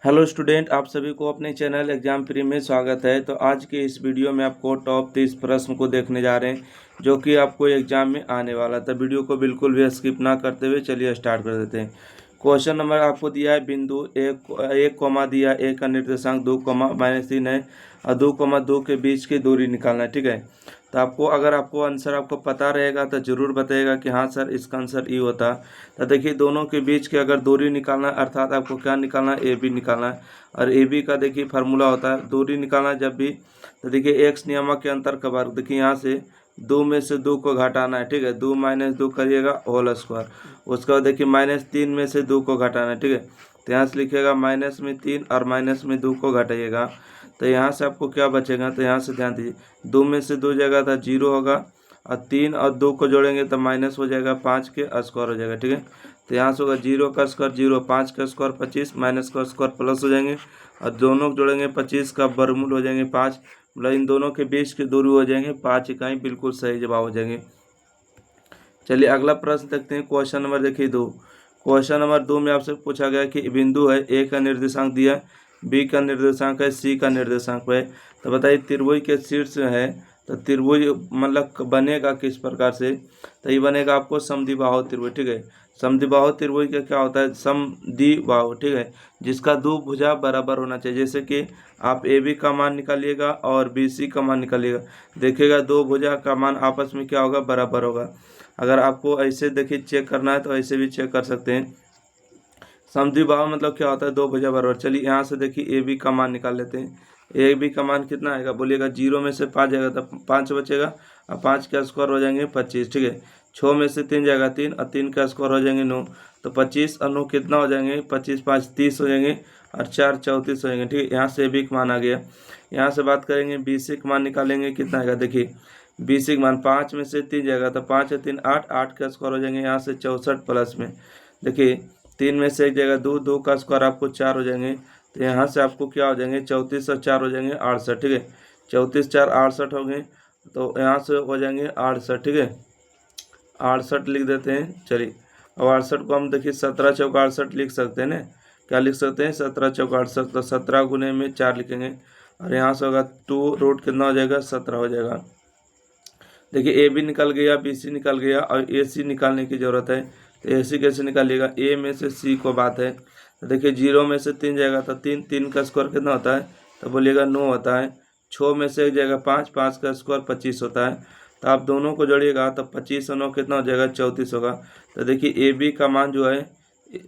Hello student, आप सभी को अपने चैनल एग्जाम प्री में स्वागत है। तो आज के इस वीडियो में आपको टॉप 30 प्रश्न को देखने जा रहे हैं जो कि आपको एग्जाम में आने वाला था। वीडियो को बिल्कुल भी स्किप ना करते हुए चलिए स्टार्ट कर देते हैं। क्वेश्चन नंबर आपको दिया है, बिंदु एक कोमा दिया, एक का निर्देशांक 2, -3 है और 2, 2 के बीच की दूरी निकालना है। ठीक है, तो अगर आपको आंसर आपको पता रहेगा तो ज़रूर बताइएगा कि हाँ सर इसका आंसर ई होता। तो देखिए, दोनों के बीच की अगर दूरी निकालना है अर्थात आपको क्या निकालना है, ए बी निकालना है। और ए बी का देखिए फार्मूला होता है, दूरी निकालना जब भी, तो देखिए एक्स नियामक के अंतर का वर्ग। देखिए यहाँ से 2 में से 2 को घटाना है। ठीक है, 2 - 2 करिएगा होल स्क्वायर। उसके बाद देखिए -3 में से 2 को घटाना है। ठीक है, तो यहाँ से लिखिएगा -3 और -2 को घटाइएगा। तो यहाँ से आपको क्या बचेगा, तो यहाँ से ध्यान दीजिए, 2 में से 2 जाएगा तो 0 होगा और 3 और 2 को जोड़ेंगे तो माइनस हो जाएगा, 5 के स्क्वायर हो जाएगा। ठीक है, तो यहाँ से होगा 0 का स्क्वायर 0, 5 का स्क्वायर 25, माइनस का स्क्वायर प्लस हो जाएंगे और दोनों जोड़ेंगे 25 का वर्गमूल हो जाएंगे 5, मतलब इन दोनों के बीच की दूरी हो जाएंगे 5 इकाई। बिल्कुल सही जवाब हो जाएंगे। चलिए अगला प्रश्न देखते हैं। क्वेश्चन नंबर देखिए 2। क्वेश्चन नंबर 2 में आपसे पूछा गया कि बिंदु है, ए का निर्देशांक दिया, बी का निर्देशांक है, सी का निर्देशांक है। तो बताइए त्रिभुज के शीर्ष है, तो त्रिभुज मतलब बनेगा किस प्रकार से, तो ये बनेगा आपको समद्विबाहु त्रिभुज। ठीक है, समद्विबाहु त्रिभुज का क्या होता है, समद्विबाहु। ठीक है, जिसका दो भुजा बराबर होना चाहिए। जैसे कि आप ए बी का मान निकालिएगा और बी सी का मान निकालिएगा, देखिएगा दो भुजा का मान आपस में क्या होगा, बराबर होगा। अगर आपको ऐसे देखिए चेक करना है तो ऐसे भी चेक कर सकते हैं। समद्विबाहु मतलब क्या होता है, दो भुजा बराबर। चलिए यहाँ से देखिए ए बी का मान निकाल लेते हैं। ए बी का मान कितना आएगा, बोलिएगा 0 में से 5 जाएगा तो 5 बचेगा और 5 का स्क्वायर हो जाएंगे 25। ठीक है, 6 में से 3 जाएगा 3 और 3 का स्क्वायर हो जाएंगे 9। तो 25 और 9 कितना हो जाएंगे, 25 5 30 हो जाएंगे और 4 34 हो जाएंगे। ठीक है, यहाँ से ए बी का मान आ गया। यहाँ से बात करेंगे बी सी का मान निकालेंगे, कितना आएगा देखिए, बी सी का मान 5 में से 3 जाएगा तो 5 और 3 8, 8 का स्क्वायर हो जाएंगे यहाँ से 64 प्लस में। देखिए 3 में से एक जगह 2, 2 का स्क्वायर आपको 4 हो जाएंगे। तो यहाँ से आपको क्या हो जाएंगे, 34 और 4 हो जाएंगे 68। ठीक है, 34 4 68 हो गए, तो यहाँ से हो जाएंगे 68। ठीक है, 68 लिख देते हैं। चलिए अब 68 को हम देखिए 17 चौका 68 लिख सकते हैं ना, क्या लिख सकते हैं, 17 चौका 68। तो 17 गुने में 4 लिखेंगे और यहाँ से होगा 2 रूट कितना हो जाएगा, 17 हो जाएगा। देखिए ए बी निकल गया, बी सी निकल गया और ए सी निकालने की ज़रूरत है। तो ए सी कैसे निकालिएगा, ए में से सी को बात है। तो देखिए 0 में से 3 जाएगा तो 3, 3 का स्क्वायर कितना होता है, तो बोलिएगा 9 होता है। 6 में से एक जाएगा 5, 5 का स्क्वायर 25 होता है। तो आप दोनों को जोड़िएगा तो 25 और 9 कितना हो जाएगा, 34 होगा। तो देखिए ए बी का मान जो है,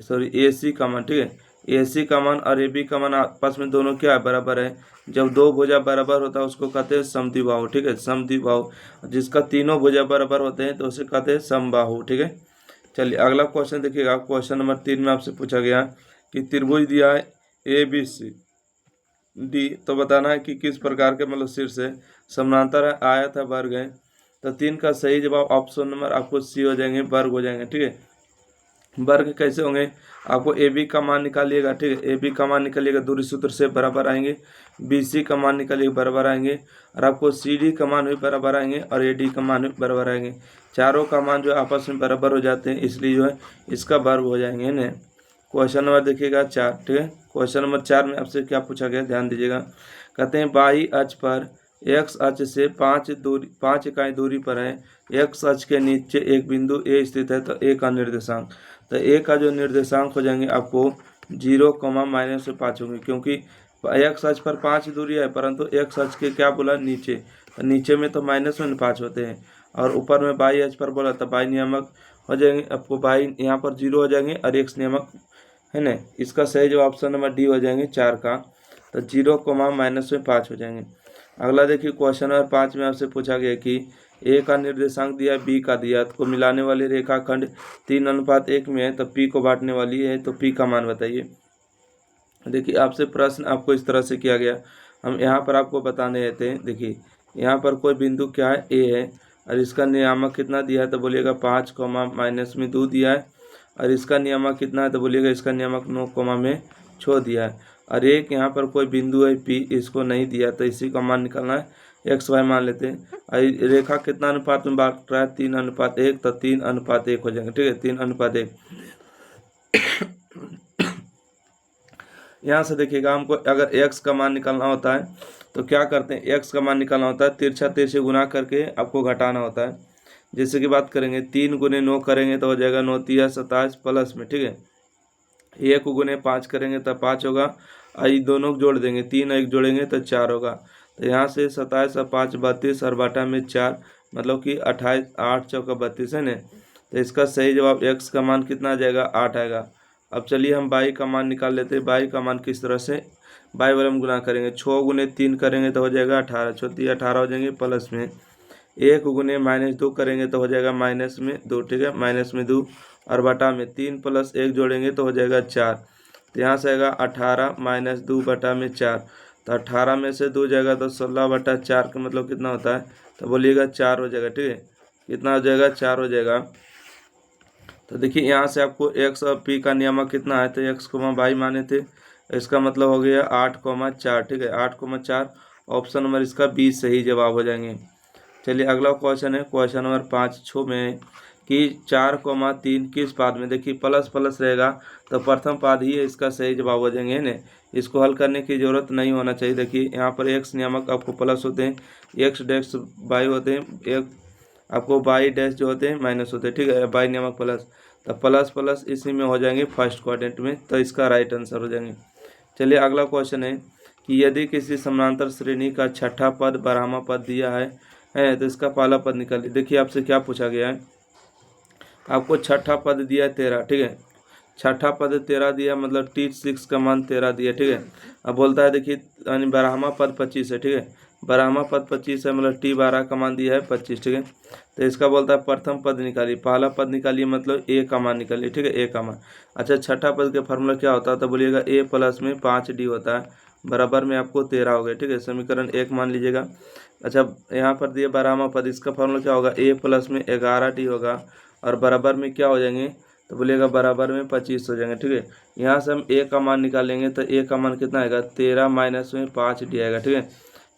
सॉरी ए सी का मान, ठीक है, ए सी का मान और ए बी का मान आपस में दोनों क्या है, बराबर है। जब दो भुजा बराबर होता है उसको कहते हैं समद्विबाहु। ठीक है, समद्विबाहु, जिसका तीनों भुजा बराबर होते हैं तो उसे कहते हैं समबाहु। ठीक है, चलिए अगला क्वेश्चन देखिएगा। क्वेश्चन नंबर 3 में आपसे पूछा गया कि त्रिभुज दिया है ए बी सी डी, तो बताना है कि किस प्रकार के मतलब शीर्ष है, समानांतर है, आयत है, वर्ग है। तो 3 का सही जवाब ऑप्शन नंबर आपको सी हो जाएंगे, वर्ग हो जाएंगे। ठीक है, वर्ग कैसे होंगे, आपको ए बी का मान निकालिएगा। ठीक है, ए बी का मान निकालिएगा, दूरी सूत्र से बराबर आएंगे, बी सी का मान निकालिएगा बराबर आएंगे और आपको सी डी का मान भी बराबर आएंगे और ए डी का मान भी बराबर आएंगे। चारों का मान जो आपस में बराबर हो जाते हैं, इसलिए जो है इसका वर्ग हो जाएंगे ना। क्वेश्चन नंबर देखिएगा 4। ठीक है, क्वेश्चन नंबर 4 में आपसे क्या पूछा गया, ध्यान दीजिएगा। कहते हैं बाई अक्ष पर एक्स अक्ष से 5 इकाई दूरी पर है, एक्स अक्ष के नीचे एक बिंदु ए स्थित है, तो ए का निर्देशांक, तो ए का जो निर्देशांक हो जाएंगे आपको 0, -5 होंगे, क्योंकि एक्स अक्ष पर 5 दूरी है परंतु एक्स अक्ष के क्या बोला, नीचे, तो नीचे में तो -5 होते हैं और ऊपर में बाई अक्ष पर बोला तो बाई नियामक हो जाएंगे आपको, बाई यहाँ पर 0 हो जाएंगे और एक्स नियामक है ना। इसका सही जो ऑप्शन नंबर डी हो जाएंगे 4 का, तो 0, -5 हो जाएंगे। अगला देखिए क्वेश्चन नंबर 5 में आपसे पूछा गया कि ए का निर्देशांक दिया, बी का दिया, तो मिलाने वाली रेखाखंड 3:1 में है, तो पी को बांटने वाली है, तो पी का मान बताइए। देखिए आपसे प्रश्न आपको इस तरह से किया गया, हम यहाँ पर आपको बताने रहते हैं। देखिए यहाँ पर कोई बिंदु क्या है, ए है और इसका नियामक कितना दिया है, तो बोलिएगा 5, -2 दिया है और इसका नियामक कितना है, तो बोलिएगा इसका नियामक 9, में 6 दिया है। और एक यहाँ पर कोई बिंदु है पी, इसको नहीं दिया, तो इसी का मान निकालना है, एक्स वाई मान लेते हैं। और रेखा कितना अनुपात में बांट रहा है, 3:1, तो 3:1 हो जाएंगे। ठीक है, 3:1। यहाँ से देखिएगा, हमको अगर एक्स का मान निकालना होता है तो क्या करते हैं, एक्स का मान निकालना होता है तिरछा तिरछे गुना करके आपको घटाना होता है। जैसे कि बात करेंगे 3 गुने 9 करेंगे तो हो जाएगा 9 तिया 27 प्लस में, ठीक है 1 गुने 5 करेंगे तो 5 होगा, और ये दोनों को जोड़ देंगे 3 और 1 जोड़ेंगे तो 4 होगा। तो यहाँ से 27 और 5 32 और बाटा में 4 मतलब कि 28 8 चौका 32 है ना। तो इसका सही जवाब एक्स का मान कितना आ जाएगा, 8 आएगा। अब चलिए हम वाई का मान निकाल लेते हैं। वाई का मान किस तरह से, वाई वाले में गुना करेंगे 6 गुने 3 करेंगे तो हो जाएगा 18, 6 18 हो जाएंगे प्लस में 1 गुने -2 करेंगे तो हो जाएगा -2, ठीक है -2 और बटा में 3 प्लस 1 जोड़ेंगे तो हो जाएगा 4। तो यहाँ से आएगा 18 -2 बटा में 4। तो 18 में से 2 जाएगा तो 16 बटा 4 का मतलब कितना होता है, तो बोलिएगा 4 हो जाएगा, ठीक है कितना हो जाएगा, 4 हो जाएगा। तो देखिए यहाँ से आपको एक्स और पी का नियामक कितना है, तो एक्स को वाई माने थे, इसका मतलब हो गया 8,4, ठीक है 8,4। ऑप्शन नंबर इसका 20 सही जवाब हो जाएंगे। चलिए अगला क्वेश्चन है, क्वेश्चन नंबर 5 में कि 4,3 किस पाद में, देखिए प्लस प्लस रहेगा तो प्रथम पाद ही है, इसका सही जवाब हो जाएंगे ना। इसको हल करने की जरूरत नहीं होना चाहिए। देखिए यहाँ पर एक्स नियामक आपको प्लस होते हैं, एक्स डैश बाई होते हैं, एक आपको बाई डैश जो होते हैं माइनस होते हैं, ठीक है बाई नियामक प्लस, तो प्लस प्लस इसी में हो जाएंगे फर्स्ट क्वाड्रेंट में, तो इसका राइट आंसर हो जाएंगे। चलिए अगला क्वेश्चन है कि यदि किसी समानांतर श्रेणी का छठा पद बारहवां पद दिया है तो इसका पहला पद निकालिए। देखिए आपसे क्या पूछा गया है, आपको छठा पद दिया है 13, ठीक है छठा पद 13 दिया मतलब T6 का मान 13 दिया, ठीक है। अब बोलता है देखिए यानी बारहवां पद 25 है, ठीक है बारहवां पद 25 है मतलब T12 का मान दिया है 25, ठीक है। तो इसका बोलता है प्रथम पद निकालिए, पहला पद निकालिए मतलब ए का मान निकालिए, ठीक है ए का मान। अच्छा छठा पद के फार्मूला क्या होता है, तो बोलिएगा ए प्लस में 5D होता है, बराबर में आपको 13 हो गया, ठीक है समीकरण 1 मान लीजिएगा। अच्छा यहाँ पर दिया बारहवां पद, इसका फार्मूला क्या होगा, ए प्लस में 11D होगा और बराबर में क्या हो जाएंगे, तो बोलिएगा बराबर में 25 हो जाएंगे, ठीक है। यहाँ से हम ए का मान निकालेंगे तो ए का मान कितना आएगा, 13 माइनस में 5D आएगा, ठीक है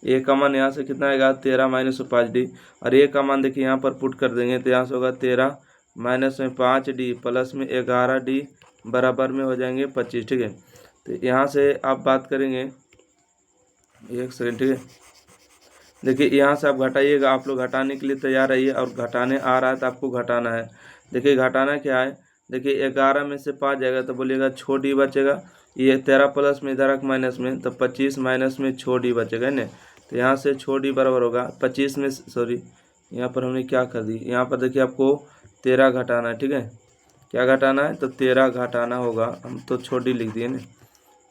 ए का मान यहाँ से कितना आएगा 13 माइनस में 5D, और ए का मान देखिए यहाँ पर पुट कर देंगे तो यहाँ से होगा 13 माइनस में 5D प्लस में 11D बराबर में हो जाएंगे 25, ठीक है। तो यहाँ से आप बात करेंगे, एक सेकेंड, ठीक है देखिए यहाँ से आप घटाइएगा, आप लोग घटाने के लिए तैयार रहिए, और घटाने आ रहा है तो आपको घटाना है। देखिए घटाना क्या है, देखिए 11 में से 5 जाएगा तो बोलिएगा 6D बचेगा, ये 13 प्लस में इधर माइनस में तो 25 माइनस में 6D बचेगा ना। तो यहाँ से 6D बराबर होगा 25 में, सॉरी यहाँ पर हमने क्या कर दी, यहाँ पर देखिए आपको 13 घटाना है, ठीक है क्या घटाना है, तो 13 घटाना होगा, हम तो 6D लिख दिए ना।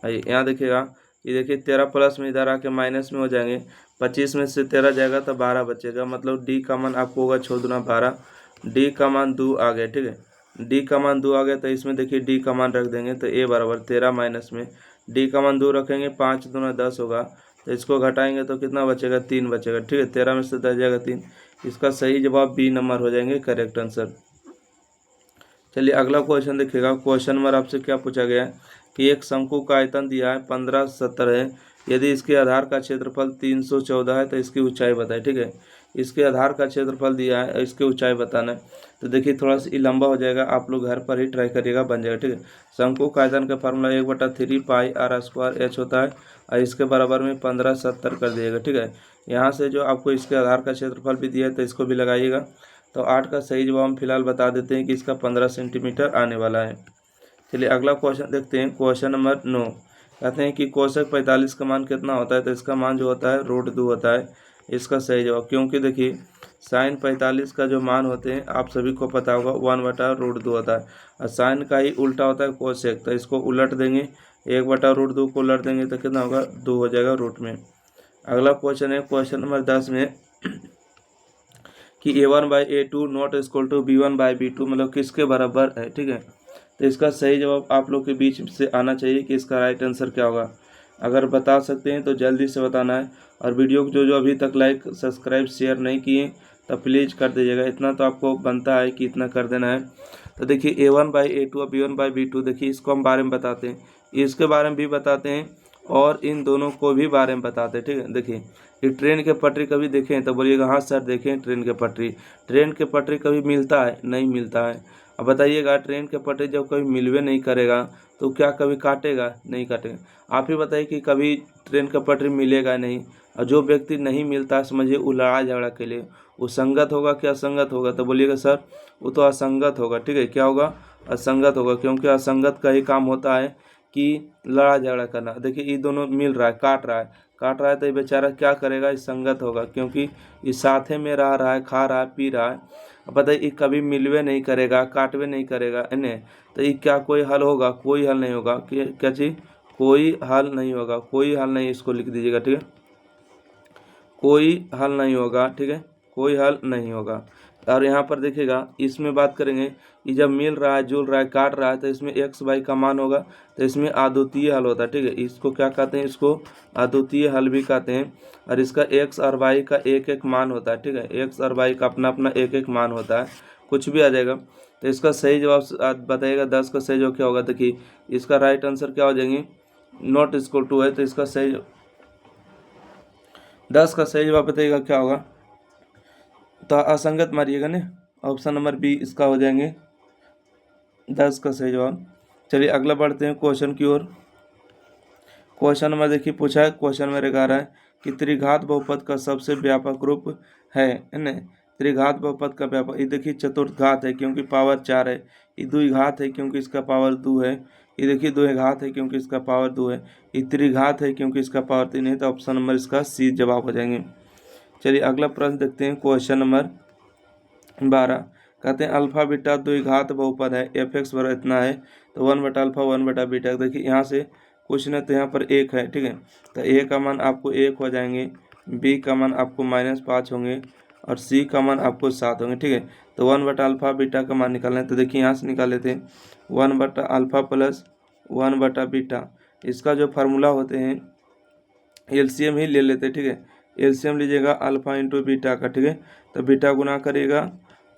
आइए यहाँ देखिएगा, ये देखिए 13 प्लस में इधर आके माइनस में हो जाएंगे, 25 में से 13 जाएगा तो 12 बचेगा, मतलब डी का मान आपको होगा 6 दूना 12, डी का मान 2 आ गया, ठीक है डी का मान 2 आ गया तो इसमें देखिए डी का मान रख देंगे तो ए बराबर 13 माइनस में डी का मान 2 रखेंगे, 5 दूना 10 होगा, तो इसको घटाएंगे तो कितना बचेगा 3 बचेगा, ठीक है 13 में से 10 जाएगा 3, इसका सही जवाब बी नंबर हो जाएंगे करेक्ट आंसर। चलिए अगला क्वेश्चन देखिएगा, क्वेश्चन नंबर आपसे क्या पूछा गया है कि एक शंकु का आयतन दिया है 1570 है, यदि इसके आधार का क्षेत्रफल 314 है तो इसकी ऊंचाई बताए, ठीक है इसके आधार का क्षेत्रफल दिया है, इसकी ऊंचाई बताना है। तो देखिए थोड़ा सा लंबा हो जाएगा, आप लोग घर पर ही ट्राई करिएगा बन जाएगा, ठीक है शंकु का आयतन का फार्मूला 1/3 पाई r स्क्वायर h होता है, और इसके बराबर में 1570 कर दिएगा, ठीक है। यहाँ से जो आपको इसके आधार का क्षेत्रफल भी दिया है तो इसको भी लगाइएगा। तो 8 का सही जवाब हम फिलहाल बता देते हैं कि इसका 15 सेंटीमीटर आने वाला है। चलिए अगला क्वेश्चन देखते हैं, क्वेश्चन नंबर 9 कहते हैं कि कोशक 45 का मान कितना होता है, तो इसका मान जो होता है √2 होता है, इसका सही जवाब, क्योंकि देखिए साइन 45 का जो मान होते हैं आप सभी को पता होगा 1/√2 होता है, और साइन का ही उल्टा होता है कोशेक, तो इसको उलट देंगे 1/√2 को उलट देंगे तो कितना होगा 2 हो जाएगा रूट में। अगला क्वेश्चन है क्वेश्चन नंबर 10 में कि A1/A2 not equal to B1/B2 मतलब किसके बराबर है, ठीक है। तो इसका सही जवाब आप लोग के बीच से आना चाहिए कि इसका राइट आंसर क्या होगा। अगर बता सकते हैं तो जल्दी से बताना है, और वीडियो को जो जो अभी तक लाइक सब्सक्राइब शेयर नहीं किए तो प्लीज़ कर दीजिएगा, इतना तो आपको बनता है कि इतना कर देना है। तो देखिए A1/A2 और B1/B2 देखिए इसको हम बारे में बताते हैं, इसके बारे में भी बताते हैं और इन दोनों को भी बारे में बताते हैं, ठीक है। देखिए ये ट्रेन के पटरी कभी देखें तो बोलिएगा हाँ सर देखें ट्रेन के पटरी, ट्रेन के पटरी कभी मिलता है नहीं मिलता है, अब बताइएगा ट्रेन के पटरी जब कभी मिलवे नहीं करेगा तो क्या कभी काटेगा? नहीं काटेगा। आप ही बताइए कि कभी ट्रेन का पटरी मिलेगा नहीं, और जो व्यक्ति नहीं मिलता समझिए वो लड़ाई झगड़ा के लिए वो संगत होगा कि असंगत होगा? तो बोलिएगा सर वो तो असंगत होगा। ठीक है, क्या होगा? असंगत होगा, क्योंकि असंगत का ही काम होता है कि लड़ाई झगड़ा करना। देखिए ये दोनों मिल रहा है, काट रहा है तो ये बेचारा क्या करेगा? ये संगत होगा, क्योंकि ये साथे में रह रहा है, खा रहा है, पी रहा है। अब बताइए ये कभी मिलवे नहीं करेगा, काटवे नहीं करेगा इन्हें, तो ये क्या कोई हल होगा? कोई हल नहीं होगा। क्या चीज़? कोई हल नहीं होगा, कोई हल नहीं। इसको लिख दीजिएगा। ठीक है, कोई हल नहीं होगा। ठीक है, कोई हल नहीं होगा। और यहाँ पर देखिएगा इसमें बात करेंगे कि जब मिल रहा है, जुल रहा है, काट रहा है तो इसमें एक्स वाई का मान होगा, तो इसमें अद्वितीय हल होता है। ठीक है, इसको क्या कहते हैं? इसको अद्वितीय हल भी कहते हैं। और इसका एक्स और वाई का एक एक मान होता है। ठीक है, एक्स और वाई का अपना अपना एक एक मान होता है, कुछ भी आ जाएगा। तो इसका सही जवाब बताइएगा। 10 का सही जवाब क्या होगा? देखिए इसका राइट आंसर क्या हो जाएंगे? नॉट इक्वल टू है, तो इसका सही 10 का सही जवाब बताइएगा क्या होगा? तो असंगत मारिएगा ना, ऑप्शन नंबर बी इसका हो जाएंगे 10 का सही जवाब। चलिए अगला बढ़ते हैं क्वेश्चन की ओर। क्वेश्चन नंबर देखिए पूछा है, क्वेश्चन मेरे कह रहा है कि त्रिघात बहुपद का सबसे व्यापक रूप है ना? त्रिघात बहुपद का व्यापक, ये देखिए चतुर्थ घात है क्योंकि पावर 4 है, ये द्विघात है क्योंकि इसका पावर 2 है, ये देखिए द्विघात है क्योंकि इसका पावर 2 है, ये त्रिघात है क्योंकि इसका पावर 3 है। तो ऑप्शन नंबर इसका सी जवाब हो जाएंगे। चलिए अगला प्रश्न देखते हैं, क्वेश्चन नंबर 12 कहते हैं अल्फा बीटा द्विघात बहुपद है, एफ एक्स बराबर इतना है, तो 1/अल्फा 1/बीटा। देखिए यहाँ से कुछ न तो यहाँ पर एक है। ठीक है, तो ए का मान आपको 1 हो जाएंगे, बी का मान आपको -5 होंगे, और सी का मान आपको 7 होंगे। ठीक है, तो 1/अल्फा बीटा का मान निकालना है, तो देखिए यहाँ से निकाल लेते हैं 1/अल्फा प्लस 1/बीटा। इसका जो फार्मूला होते हैं एलसीएम ही ले लेते हैं। ठीक है, एलसीएम लीजिएगा अल्फा इंटू बीटा का। ठीक है, तो बीटा गुना करिएगा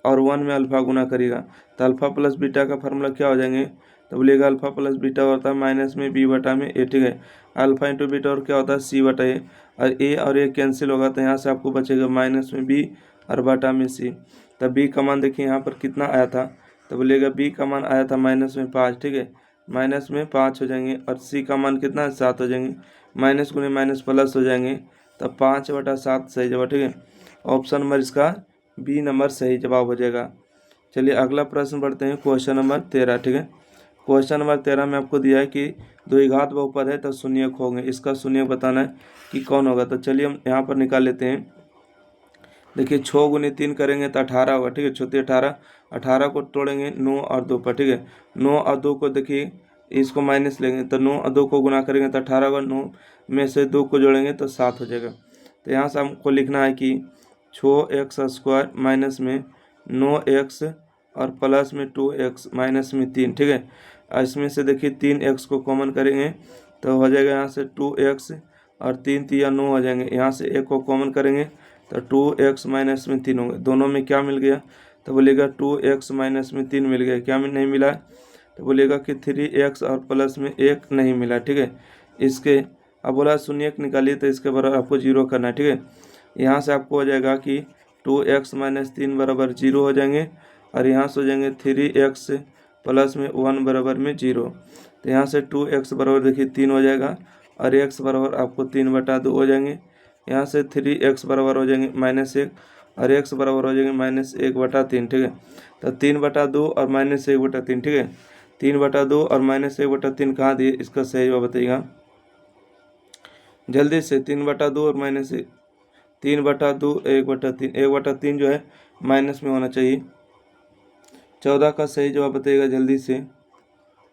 और 1 में अल्फा गुना करिएगा, तो अल्फा प्लस बीटा का फार्मूला क्या हो जाएंगे? तो बोलिएगा अल्फा प्लस बीटा होता है माइनस में बी बटा में ए। ठीक है, अल्फा इंटू बीटा और क्या होता है? सी बटा ए, और ए कैंसिल होगा तो यहाँ से आपको बचेगा माइनस में बी और बटा में सी। तब बी का मान देखिए यहाँ पर कितना आया था? तो बोलिएगा बी का मान आया था -5। ठीक है, -5 हो जाएंगे, और सी का मान कितना है? 7 हो जाएंगे, माइनस गुने माइनस प्लस हो जाएंगे, तब 5/7 सही जवाब। ठीक है, ऑप्शन नंबर इसका बी नंबर सही जवाब हो जाएगा। चलिए अगला प्रश्न बढ़ते हैं, क्वेश्चन नंबर 13। ठीक है, क्वेश्चन नंबर 13 में आपको दिया है कि द्विघात बहुपद है तो शून्यक होंगे, इसका शून्यक बताना है कि कौन होगा। तो चलिए हम यहाँ पर निकाल लेते हैं। देखिए 6 गुने 3 करेंगे तो 18 होगा। ठीक है, 6×3 = 18 को तोड़ेंगे 9 और 2 पर। ठीक है, 9 और 2 को देखिए इसको माइनस लेंगे, तो 9 और 2 को गुना करेंगे तो 18 होगा, 9 में से 2 को जोड़ेंगे तो 7 हो जाएगा। तो यहाँ से हमको लिखना है कि 6x² माइनस में 9x और प्लस में 2x माइनस में 3। ठीक है, इसमें से देखिए 3x को कॉमन करेंगे तो हो जाएगा यहाँ से 2x, और 3 3 9 हो जाएंगे, यहाँ से 1 को कॉमन करेंगे तो 2x माइनस में 3 होंगे। दोनों में क्या मिल गया? तो बोलिएगा 2x माइनस में 3 मिल गया। क्या नहीं मिला? तो बोलिएगा कि 3x और प्लस में 1 नहीं मिला। ठीक है, इसके अब बोला शून्यक निकालिए, तो इसके बराबर आपको 0 करना है। ठीक है, यहाँ से आपको हो जाएगा कि 2x माइनस 3 बराबर 0 हो जाएंगे, और यहाँ से हो जाएंगे 3x प्लस में 1 बराबर में 0। तो यहाँ से 2x बराबर देखिए 3 हो जाएगा, और x बराबर आपको 3/2 हो जाएंगे। यहाँ से 3x बराबर हो जाएंगे -1, और x बराबर हो जाएंगे -1/3। ठीक है, तो 3/2 और -1/3। ठीक है, 3/2 और -1/3 कहाँ दिए? इसका सही जवाब बताइएगा जल्दी से। 3/2 और -1, 3/2 1/3, 1/3 जो है माइनस में होना चाहिए। 14 का सही जवाब बताइएगा जल्दी से,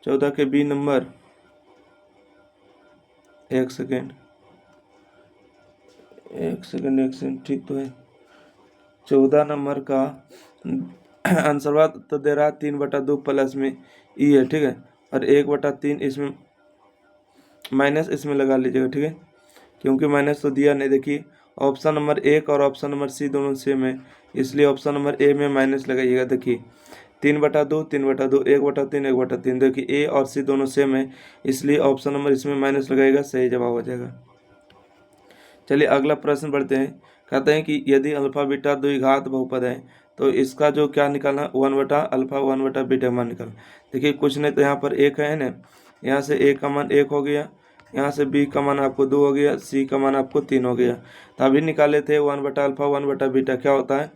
14 के बी नंबर। एक सेकेंड, ठीक तो है। 14 नंबर का आंसर तो दे रहा है 3/2 प्लस में ई है। ठीक है, और 1/3 इसमें माइनस इसमें लगा लीजिएगा। ठीक है, क्योंकि माइनस तो दिया नहीं। देखिए ऑप्शन नंबर 1 और ऑप्शन नंबर सी दोनों सेम है, इसलिए ऑप्शन नंबर ए में माइनस लगाइएगा। देखिए 3/2 3/2, 1/3 1/3। देखिए ए और सी दोनों सेम है, इसलिए ऑप्शन नंबर इसमें माइनस लगाइएगा, सही जवाब हो जाएगा। चलिए अगला प्रश्न बढ़ते हैं। कहते हैं कि यदि अल्फा बीटा द्विघात बहुपद है तो इसका जो क्या निकालना, 1/α 1/β मान निकालना। देखिए कुछ नहीं तो यहाँ पर एक है ना, यहाँ से ए का मान 1 हो गया, यहाँ से बी का मान आपको 2 हो गया, सी का मान आपको 3 हो गया। तो अभी निकाले थे 1/α 1/β क्या होता है,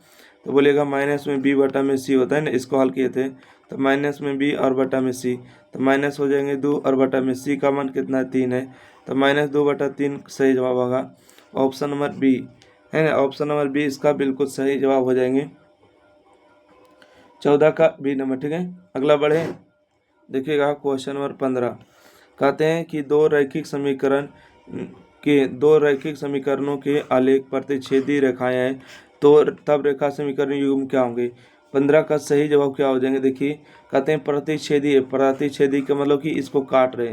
तो बोलेगा माइनस में बी बटा में सी होता है ना, इसको हल किए थे तो माइनस में बी और बटा में सी, तो माइनस हो जाएंगे 2 और बटा में सी का मान कितना है 3 है, तो -2/3 सही जवाब होगा ऑप्शन नंबर बी है ना। ऑप्शन नंबर बी इसका बिल्कुल सही जवाब हो जाएंगे 14 का बी नंबर। ठीक है, अगला बढ़े, देखिएगा क्वेश्चन नंबर 15। कहते हैं कि दो रैखिक समीकरणों के आलेख प्रतिच्छेदी रेखाएं हैं, तो तब रेखा समीकरण युग्म क्या होंगे। 15 का सही जवाब क्या हो जाएंगे, देखिए कहते हैं प्रतिच्छेदी का मतलब कि इसको काट रहे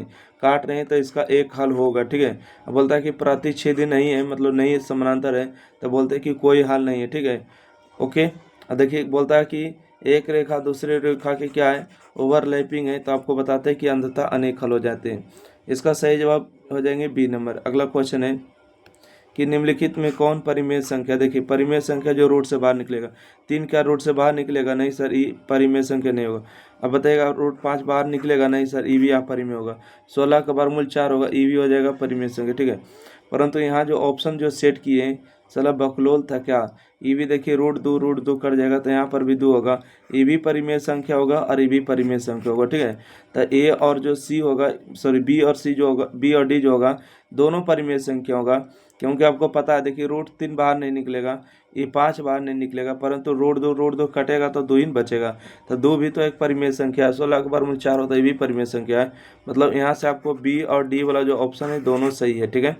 हैं तो इसका एक हल होगा। ठीक है, अब बोलता है कि प्रतिच्छेदी नहीं है मतलब नहीं है, समानांतर है, तो बोलते हैं कि कोई हल नहीं है। ठीक है, ओके। अब देखिए बोलता है कि एक रेखा दूसरे रेखा के क्या है, ओवरलैपिंग है, तो आपको बताते हैं कि अंततः अनेक हल हो जाते हैं। इसका सही जवाब हो जाएंगे बी नंबर। अगला क्वेश्चन है कि निम्नलिखित में कौन परिमेय संख्या, देखिए परिमेय संख्या जो रूट से बाहर निकलेगा, 3 क्या रूट से बाहर निकलेगा, नहीं सर ई परिमेय संख्या नहीं होगा। अब बताइएगा रूट 5 बाहर निकलेगा, नहीं सर ई भी आप परिमेय होगा। 16 का वर्गमूल 4 होगा, ई भी हो जाएगा परिमेय संख्या। ठीक है, परंतु यहाँ जो ऑप्शन जो सेट किए हैं साला बकलोल था क्या, ई भी देखिए रूट दो कट जाएगा तो यहाँ पर भी 2 होगा, ई भी परिमेय संख्या होगा और ई भी परिमेय संख्या होगा। ठीक है, तो ए और जो सी होगा, सॉरी बी और सी जो होगा, बी और डी जो होगा दोनों परिमेय संख्या होगा, क्योंकि आपको पता है देखिए रूट 3 बाहर नहीं निकलेगा, ये 5 बाहर नहीं निकलेगा, परंतु रूट दो कटेगा तो 2 ही बचेगा, तो 2 भी तो एक परिमेय संख्या है। 16 के वर्गमूल 4 होता है, ये भी परिमेय संख्या है। मतलब यहाँ से आपको बी और डी वाला जो ऑप्शन है दोनों सही है। ठीक है,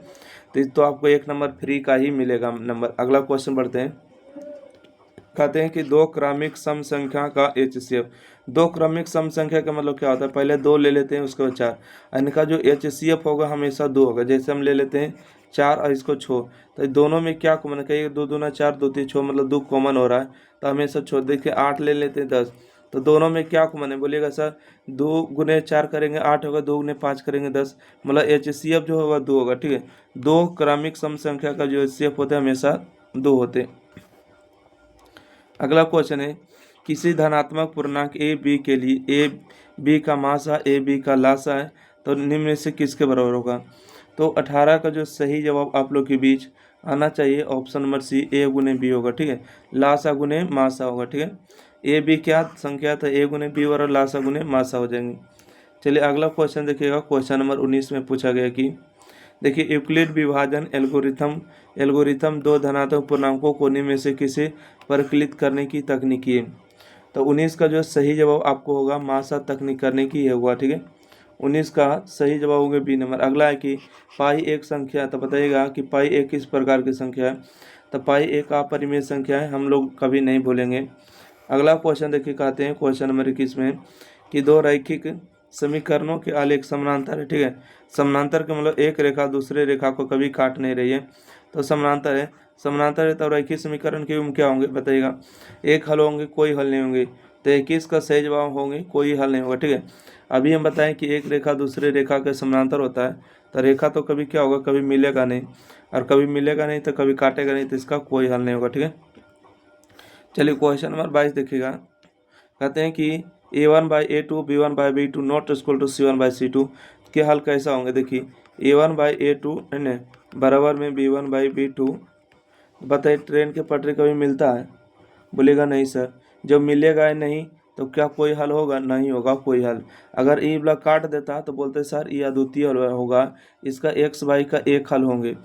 तो आपको 1 नंबर फ्री का ही मिलेगा नंबर। अगला क्वेश्चन बढ़ते हैं। कहते हैं कि दो क्रमिक सम संख्या का HCF, दो क्रमिक सम संख्या का मतलब क्या होता है, पहले 2 ले लेते हैं उसके बाद 4, इनका जो HCF होगा हमेशा 2 होगा। जैसे हम ले लेते हैं 4 और इसको छो, तो दोनों में क्या कॉमन है, कहिए 2 दूना 4 2 3 6 मतलब 2 कॉमन हो रहा है, तो हमेशा छो। देखिए 8 ले लेते हैं 10, तो दोनों में क्या कॉमन है, बोलिएगा सर 2 गुने 4 करेंगे 8 होगा, 2 गुने 5 करेंगे 10, मतलब HCF जो होगा 2 होगा। ठीक है, दो क्रमिक सम संख्या का जो HCF होता है हमेशा 2 होते हैं। अगला क्वेश्चन है किसी धनात्मक पूर्णांक ए बी के लिए ए बी का मासा ए बी का लासा है, तो निम्न में से किसके बराबर होगा। तो 18 का जो सही जवाब आप लोग के बीच आना चाहिए ऑप्शन नंबर सी, ए गुने बी होगा। ठीक है, लासा गुने मासा होगा। ठीक है, ए बी क्या संख्या था, ए गुने बी और लासा गुने मासा हो जाएंगे। चलिए अगला क्वेश्चन देखिएगा, क्वेश्चन नंबर 19 में पूछा गया कि देखिए यूक्लिड विभाजन एल्गोरिथम दो धनात्मक पूर्णांकों को निम्न में से किसे परिकलित करने की तकनीक है। तो 19 का जो सही जवाब आपको होगा मासा तकनीक करने की होगा। ठीक है, 19 का सही जवाब होगा बी नंबर। अगला है कि पाई एक संख्या, तो बताइएगा कि पाई एक किस प्रकार की संख्या है, तो पाई एक अपरिमेय संख्या है, हम लोग कभी नहीं भूलेंगे। अगला क्वेश्चन देखिए कहते हैं क्वेश्चन नंबर 21 में कि दो रैखिक समीकरणों के आलेख समानांतर है। ठीक है, समानांतर का मतलब एक रेखा दूसरे रेखा को कभी काट नहीं रही है, तो समानांतर है। समानांतर है तो रैखिक समीकरण के क्या होंगे बताइएगा, एक हल होंगे कोई हल नहीं होंगे, तो 21 का सही जवाब होंगे कोई हल नहीं होगा। ठीक है, अभी हम बताएं कि एक रेखा दूसरे रेखा के समानांतर होता है, तो रेखा तो कभी क्या होगा, कभी मिलेगा नहीं, और कभी मिलेगा नहीं तो कभी काटेगा नहीं, तो इसका कोई हल नहीं होगा। ठीक है, चलिए क्वेश्चन नंबर 22 देखिएगा। कहते हैं कि A1/A2 B1/B2 not equal to C1/C2 के हल कैसा होंगे। देखिए A1/A2 है ना बराबर में B1/B2, बताइए ट्रेन के पटरी कभी मिलता है, बोलेगा नहीं सर। जब मिलेगा नहीं तो क्या कोई हल होगा, नहीं होगा कोई हल। अगर ई ब्लॉक काट देता तो बोलते सर ये अद्वितीय हल होगा, इसका एक्स वाई का एक हल होंगे।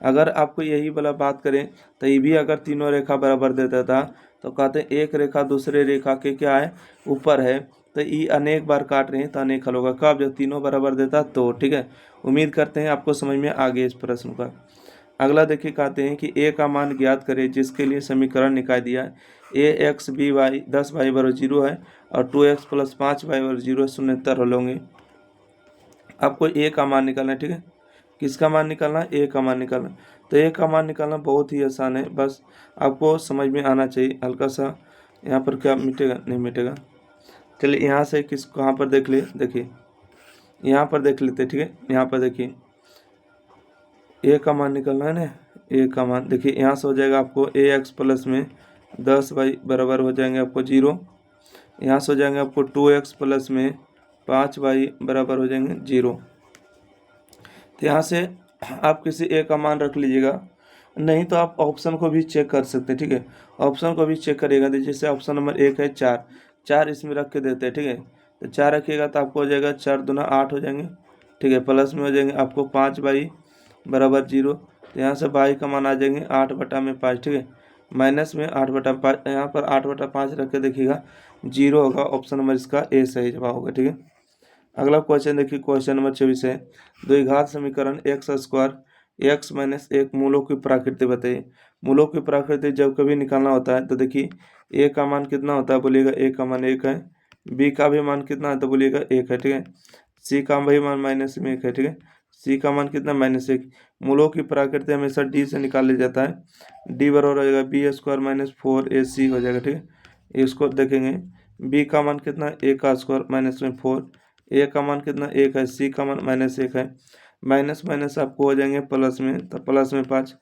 अगर आपको यही वाला बात करें तो ये भी अगर तीनों रेखा बराबर देता था तो कहते हैं एक रेखा दूसरे रेखा के क्या है ऊपर है, तो ये अनेक बार काट रहे हैं तो अनेक हल होगा। कब, जब तीनों बराबर देता तो। ठीक है, उम्मीद करते हैं आपको समझ में आ गया इस प्रश्न का। अगला देखिए कहते हैं कि ए का मान ज्ञात करें जिसके लिए समीकरण निकाल दिया है ax by 10y बराबर 0 है और 2x + 5y बराबर 0 शून्यतर हल होंगे। आपको ए का मान निकालना है। ठीक है, किसका मान निकालना है, ए का मान निकालना। तो ए का मान निकालना बहुत ही आसान है, बस आपको समझ में आना चाहिए। हल्का सा यहाँ पर क्या मिटेगा, नहीं मिटेगा। चलिए यहाँ से किस कहाँ पर देख ले, देखिए यहाँ पर देख लेते। ठीक है, यहाँ पर देखिए ए का मान निकालना है ना, ए का मान देखिए यहाँ से हो जाएगा आपको ax प्लस में 10y बराबर हो जाएंगे आपको 0। यहाँ से हो जाएंगे आपको 2x प्लस में 5y बराबर हो जाएंगे 0। तो यहाँ से आप किसी एक का मान रख लीजिएगा, नहीं तो आप ऑप्शन को भी चेक कर सकते हैं, ठीक है। ऑप्शन को भी चेक करिएगा, जैसे ऑप्शन नंबर 1 है 4, 4 इसमें रख के देते हैं, ठीक है। तो 4 रखिएगा तो आपको हो जाएगा 4 दूना 8 हो जाएंगे, ठीक है। प्लस में हो जाएंगे आपको 5y बराबर 0। तो यहाँ से y का मान आ जाएंगे 8/5, ठीक है। माइनस में 8/5, यहाँ पर 8/5 रख के देखिएगा 0 होगा। ऑप्शन नंबर इसका ए सही जवाब होगा, ठीक है। अगला क्वेश्चन देखिए, क्वेश्चन नंबर 24 है, द्विघात समीकरण एक्स स्क्वायर एक्स माइनस 1 मूलों की प्रकृति बताइए। मूलों की प्रकृति जब कभी निकालना होता है तो देखिए ए का मान कितना होता है, बोलिएगा ए का मान 1 है, बी का भी मान कितना है तो बोलिएगा 1 है, ठीक है। सी का भी मान माइनस में 1 है, ठीक है। सी का मान कितना -1। मूलों की प्रकृति हमेशा डी से निकाल लिया जाता है। डी बराबर हो जाएगा बी स्क्वायर माइनस 4ac हो जाएगा, ठीक है। इसको देखेंगे, बी का मान कितना है ए का स्क्वायर माइनस में 4, ए का मान कितना 1 है, सी का मान -1 है। माइनस माइनस आपको हो जाएंगे प्लस में, तो प्लस में 5।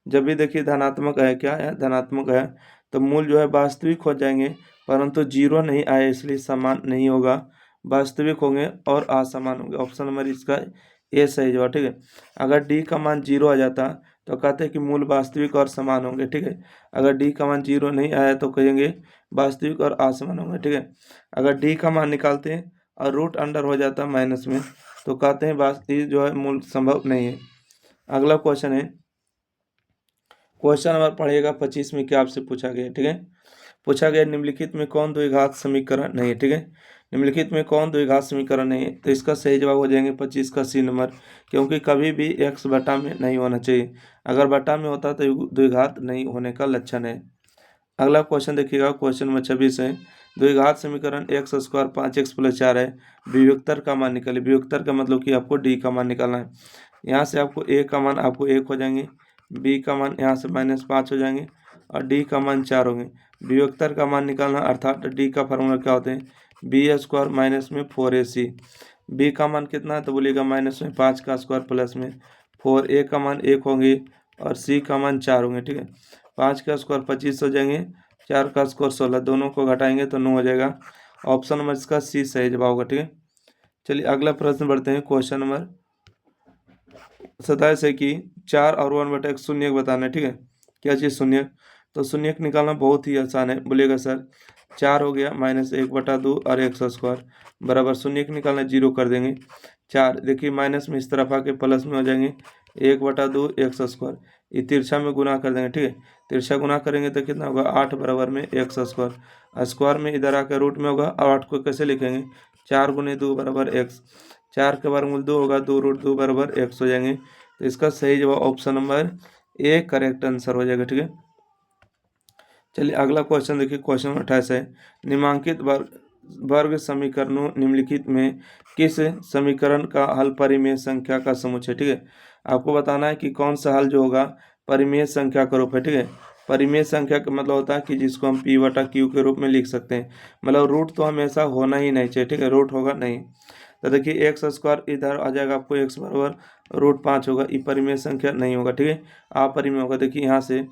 जब भी देखिए धनात्मक है, क्या है धनात्मक है, तो मूल जो है वास्तविक हो जाएंगे, परंतु 0 नहीं आए इसलिए समान नहीं होगा, वास्तविक होंगे और असमान होंगे। ऑप्शन नंबर इसका ए सही जवाब, ठीक है। अगर डी का मान 0 आ जाता तो कहते हैं कि मूल वास्तविक और समान होंगे, ठीक है। अगर डी का मान 0 नहीं आया तो कहेंगे वास्तविक और असमान होंगे, ठीक है। अगर डी का मान निकालते हैं और रूट अंडर हो जाता है माइनस में तो कहते हैं वास्तविक जो है मूल संभव नहीं है। अगला क्वेश्चन है, क्वेश्चन नंबर पढ़िएगा 25 में क्या आपसे पूछा गया, ठीक है। पूछा गया निम्नलिखित में कौन द्विघात समीकरण नहीं है, ठीक है। निम्नलिखित में कौन द्विघात समीकरण नहीं है, तो इसका सही जवाब हो जाएंगे 25 का सी नंबर, क्योंकि कभी भी x बटा में नहीं होना चाहिए। अगर बटा में होता तो द्विघात नहीं होने का लक्षण है। अगला क्वेश्चन देखिएगा, क्वेश्चन नंबर 26 है, द्विघात समीकरण एक्स स्क्वायर 5x + 4 है, विभक्तर का मान निकाले। विभक्तर का मतलब कि आपको डी का मान निकालना है। यहाँ से आपको ए का मान आपको 1 हो जाएंगे, बी का मान यहाँ से -5 हो जाएंगे और डी का मान 4 होंगे। विभक्तर का मान निकालना अर्थात डी का फार्मूला क्या होते हैं, बी स्क्वायर माइनस में 4ac। बी का मान कितना है तो बोलिएगा -5 का स्क्वायर प्लस में 4, ए का मान 1 होंगे और सी का मान 4 होंगे, ठीक है। 5 का स्क्वायर 25 हो जाएंगे, 4 का स्क्वायर 16, दोनों को घटाएंगे तो 9 हो जाएगा। ऑप्शन नंबर इसका सी सही जवाब होगा, ठीक है। चलिए अगला प्रश्न बढ़ते हैं, क्वेश्चन नंबर 27 है कि 4 और 1/x शून्य बताना है, ठीक है। क्या चीज़ शून्य, तो शून्य निकालना बहुत ही आसान है, बोलिएगा सर 4 हो गया -1/2 और x स्क्वायर बराबर शून्य निकालना 0 कर देंगे। 4 देखिए माइनस में इस तरफ आके प्लस में हो जाएंगे 1/2 x स्क्वायर, ये तिरछा में गुना कर देंगे, ठीक है। तिरछा गुना करेंगे तो कितना होगा 8 बराबर में x स्क्वायर, स्क्वायर में इधर आकर रूट में होगा और 8 को कैसे लिखेंगे 4 × 2 बराबर x, 4 के वर्गमूल 2 होगा, 2√2 बराबर x हो जाएंगे। तो इसका सही जवाब option number A correct answer हो जाएगा, ठीक है। चलिए अगला क्वेश्चन देखिए, क्वेश्चन नंबर 28 है, निम्नांकित वर्ग समीकरणों निम्नलिखित में किस समीकरण का हल परिमेय संख्या का समुच्चय है, ठीक है। आपको बताना है कि कौन सा हल जो होगा परिमेय संख्या का रूप है, ठीक है। परिमेय संख्या का मतलब होता है कि जिसको हम p/q के रूप में लिख सकते हैं, मतलब रूट तो हमेशा होना ही नहीं चाहिए, ठीक है, रूट होगा नहीं। तो देखिए एक्स स्क्वायर इधर आ जाएगा, आपको x बराबर √5 होगा, ये परिमेय संख्या नहीं होगा, ठीक है, अपरिमेय होगा। देखिए यहाँ से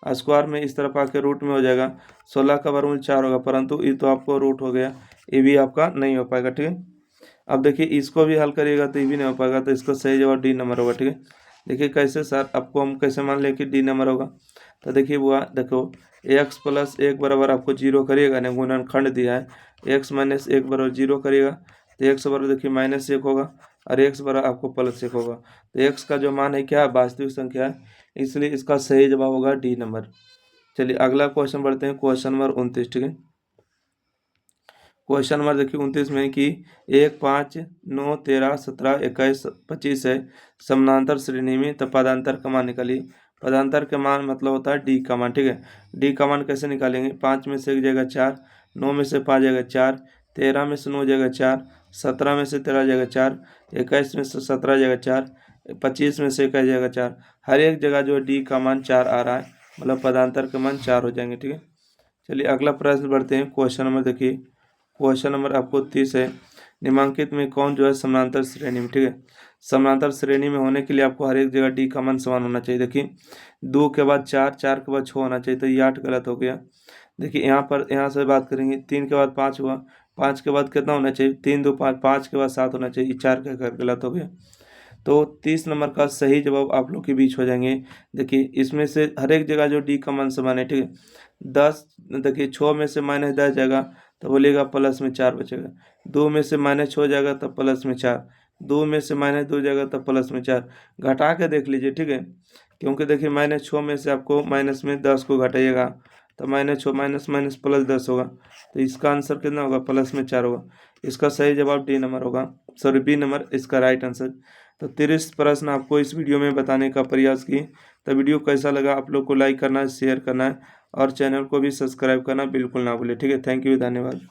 स्क्वायर में इस तरफ आके रूट में हो जाएगा, 16 का वर्गमूल 4 होगा, परंतु ये तो आपको रूट हो गया, ये भी आपका नहीं हो पाएगा, ठीक है। अब देखिए इसको भी हल करिएगा तो ये भी नहीं हो पाएगा, तो इसका सही जवाब डी नंबर होगा, ठीक है। देखिए कैसे सर, आपको हम कैसे मान लें कि डी नंबर होगा, तो देखिए बुआ देखो x + 1 बराबर आपको 0 करिएगा ना, गुणनखंड दिया है, x - 1 बराबर 0 करिएगा तो x बराबर देखिए -1 होगा और x बराबर आपको +1 होगा। तो x का जो मान है क्या वास्तविक संख्या है, इसलिए इसका सही जवाब होगा डी नंबर। चलिए अगला क्वेश्चन बढ़ते हैं, क्वेश्चन नंबर 29, ठीक है। क्वेश्चन नंबर देखिए 29 में कि 1, 5, 9, 13, 17, 21, 25 है समानांतर श्रेणी में, तो पदांतर का मान निकालिए। पदांतर का मान मतलब होता है डी का मान, ठीक है। डी का मान कैसे निकालेंगे, 5 में से 1 जाएगा 4, 9 में से 5 जाएगा 4, 13 में से 9 जाएगा 4, 17 में से 13 जाएगा 4, 21 में से 17 जाएगा 4, 25 में से 21 जाएगा 4। हर एक जगह जो डी का मान 4 आ रहा है, मतलब पदांतर का मान 4 हो जाएंगे, ठीक है। चलिए अगला प्रश्न बढ़ते हैं, क्वेश्चन नंबर देखिए, क्वेश्चन नंबर आपको 30 है, निम्नलिखित में कौन जो है समानांतर श्रेणी में, ठीक है। समानांतर श्रेणी में होने के लिए आपको हर एक जगह डी का मान समान होना चाहिए। देखिए 2 के बाद 4, 4 के बाद 6 होना चाहिए, तो ये 8 गलत हो गया। देखिए यहाँ से बात करेंगे, 3 के बाद 5 हुआ, 5 के बाद कितना होना चाहिए, 3 2 5, 5 के बाद 7 होना चाहिए, 4 का घर गलत हो गया। तो 30 नंबर का सही जवाब आप लोग के बीच हो जाएंगे। देखिए इसमें से हर एक जगह जो डी का मान समान है, ठीक है। 10 देखिए 6 में से -10 जाएगा तो बोलिएगा प्लस में 4 बचेगा। 2 में से -6 जाएगा तब प्लस में 4, 2 में से -2 जाएगा तब प्लस में 4। घटा के देख लीजिए, ठीक है, क्योंकि देखिए -6 में से आपको माइनस में 10 को घटाइएगा तो -6 माइनस माइनस प्लस 10 होगा, तो इसका आंसर कितना होगा, प्लस में 4 होगा। इसका सही जवाब डी नंबर होगा, सॉरी बी नंबर इसका राइट आंसर। तो 30 प्रश्न आपको इस वीडियो में बताने का प्रयास की। तो वीडियो कैसा लगा आप लोग को लाइक करना है, शेयर करना है और चैनल को भी सब्सक्राइब करना बिल्कुल ना भूलें, ठीक है। थैंक यू, धन्यवाद।